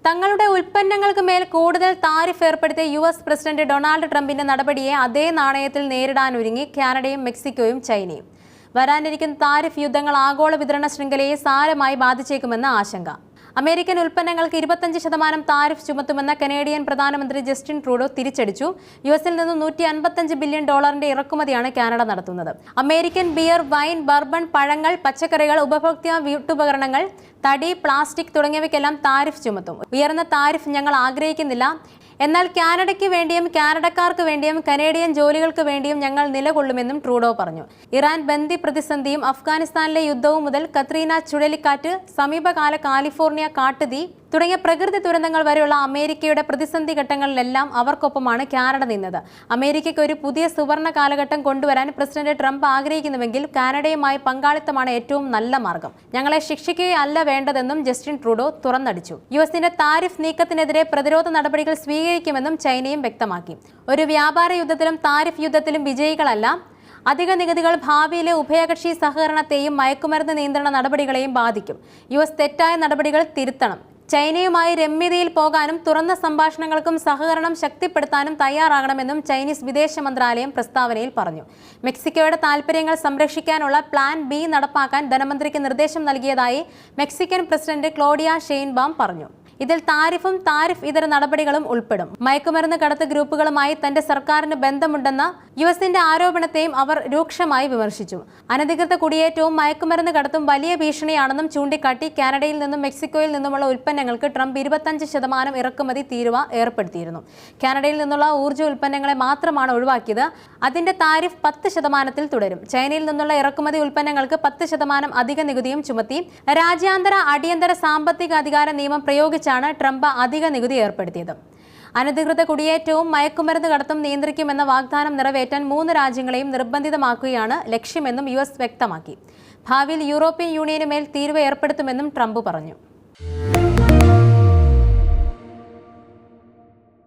തങ്ങളുടെ ഉൽപ്പന്നങ്ങൾക്ക് മേൽ കൂടുതൽ താരിഫ് ഏർപ്പെടുത്തിയ യുഎസ് പ്രസിഡന്റ് ഡൊണാൾഡ് ട്രംപിന്റെ നടപടിയെ അതേ നാണയത്തിൽ നേരിടാനൊരുങ്ങി കാനഡയും മെക്സിക്കോയും ചൈനയും. വരാനിരിക്കുന്ന താരിഫ് യുദ്ധങ്ങൾ ആഗോള വിതരണ ശൃംഖലയെ സാരമായി ബാധിച്ചേക്കുമെന്ന ആശങ്ക. അമേരിക്കൻ ഉൽപ്പന്നങ്ങൾക്ക് 25% താരിഫ് ചുമത്തുമെന്ന കനേഡിയൻ പ്രധാനമന്ത്രി ജസ്റ്റിൻ ട്രൂഡോ തിരിച്ചടിച്ചു. യുഎസിൽ നിന്ന് $155 ബില്യൺ ഇറക്കുമതിയാണ് കാനഡ നടത്തുന്നത്. അമേരിക്കൻ ബിയർ, വൈൻ, ബർബൺ, പഴങ്ങൾ, പച്ചക്കറികൾ, ഉപഭോക്തൃ വീട്ടുപകരണങ്ങൾ, തടി, പ്ലാസ്റ്റിക് തുടങ്ങിയവയ്ക്കെല്ലാം താരിഫ് ചുമത്തും. ഉയർന്ന താരിഫ് ഞങ്ങൾ ആഗ്രഹിക്കുന്നില്ല. എന്നാൽ കാനഡയ്ക്ക് വേണ്ടിയും കാനഡക്കാർക്ക് വേണ്ടിയും കനേഡിയൻ ജോലികൾക്ക് വേണ്ടിയും ഞങ്ങൾ നിലകൊള്ളുമെന്നും ട്രൂഡോ പറഞ്ഞു. ഇറാൻ ബന്ദി പ്രതിസന്ധിയും അഫ്ഗാനിസ്ഥാനിലെ യുദ്ധവും മുതൽ കത്രീന ചുഴലിക്കാറ്റ്, സമീപകാല കാലിഫോർണിയ കാട്ടുതീ തുടങ്ങിയ പ്രകൃതി ദുരന്തങ്ങൾ വരെയുള്ള അമേരിക്കയുടെ പ്രതിസന്ധി ഘട്ടങ്ങളിലെല്ലാം അവർക്കൊപ്പമാണ് കാനഡ നിന്നത്. അമേരിക്കയ്ക്ക് ഒരു പുതിയ സുവർണ കാലഘട്ടം കൊണ്ടുവരാൻ പ്രസിഡന്റ് ട്രംപ് ആഗ്രഹിക്കുന്നുവെങ്കിൽ കാനഡയുമായി പങ്കാളിത്തമാണ് ഏറ്റവും നല്ല മാർഗം. ഞങ്ങളെ ശിക്ഷിക്കുകയല്ല വേണ്ടതെന്നും ജസ്റ്റിൻ ട്രൂഡോ തുറന്നടിച്ചു. യുഎസിന്റെ താരിഫ് നീക്കത്തിനെതിരെ പ്രതിരോധ നടപടികൾ സ്വീകരിക്കുമെന്നും ചൈനയും വ്യക്തമാക്കി. ഒരു വ്യാപാര യുദ്ധത്തിലും താരിഫ് യുദ്ധത്തിലും വിജയികളല്ല. അധിക നികുതികൾ ഭാവിയിലെ ഉഭയകക്ഷി സഹകരണത്തെയും മയക്കുമരുന്ന് നിയന്ത്രണ നടപടികളെയും ബാധിക്കും. യുഎസ് തെറ്റായ നടപടികൾ തിരുത്തണം. ചൈനയുമായി രമ്യതയിൽ പോകാനും തുറന്ന സംഭാഷണങ്ങൾക്കും സഹകരണം ശക്തിപ്പെടുത്താനും തയ്യാറാകണമെന്നും ചൈനീസ് വിദേശ മന്ത്രാലയം പ്രസ്താവനയിൽ പറഞ്ഞു. മെക്സിക്കോയുടെ താൽപര്യങ്ങൾ സംരക്ഷിക്കാനുള്ള പ്ലാൻ ബി നടപ്പാക്കാൻ ധനമന്ത്രിക്ക് നിർദ്ദേശം നൽകിയതായി മെക്സിക്കൻ പ്രസിഡന്റ് ക്ലോഡിയ ഷെയിൻബാം പറഞ്ഞു. ഇതിൽ താരിഫും താരിഫ് ഇതര നടപടികളും ഉൾപ്പെടും. മയക്കുമരുന്ന് കടത്ത് ഗ്രൂപ്പുകളുമായി തന്റെ സർക്കാരിന് ബന്ധമുണ്ടെന്ന യുഎസിന്റെ ആരോപണത്തെയും അവർ രൂക്ഷമായി വിമർശിച്ചു. അനധികൃത കുടിയേറ്റവും മയക്കുമരുന്ന് കടത്തും വലിയ ഭീഷണിയാണെന്നും ചൂണ്ടിക്കാട്ടി കാനഡയിൽ നിന്നും മെക്സിക്കോയിൽ നിന്നുമുള്ള ഉൽപ്പന്നങ്ങൾക്ക് ട്രംപ് 25% ഇറക്കുമതി തീരുവ ഏർപ്പെടുത്തിയിരുന്നു. കാനഡയിൽ നിന്നുള്ള ഊർജ്ജ ഉൽപ്പന്നങ്ങളെ മാത്രമാണ് ഒഴിവാക്കിയത്. അതിന്റെ താരിഫ് 10% തുടരും. ചൈനയിൽ നിന്നുള്ള ഇറക്കുമതി ഉൽപ്പന്നങ്ങൾക്ക് 10% അധിക നികുതിയും ചുമത്തി. രാജ്യാന്തര അടിയന്തര സാമ്പത്തിക അധികാര നിയമം പ്രയോഗിച്ചാണ് ട്രംപ് അധിക നികുതി ഏർപ്പെടുത്തിയത്. അനധികൃത കുടിയേറ്റവും മയക്കുമരുന്ന് കടത്തും നിയന്ത്രിക്കുമെന്ന വാഗ്ദാനം നിറവേറ്റാൻ 3 രാജ്യങ്ങളെയും നിർബന്ധിതമാക്കുകയാണ് ലക്ഷ്യമെന്നും യുഎസ് വ്യക്തമാക്കി. ഭാവിയിൽ യൂറോപ്യൻ യൂണിയന് മേൽ തീരുവ ഏർപ്പെടുത്തുമെന്നും ട്രംപ് പറഞ്ഞു.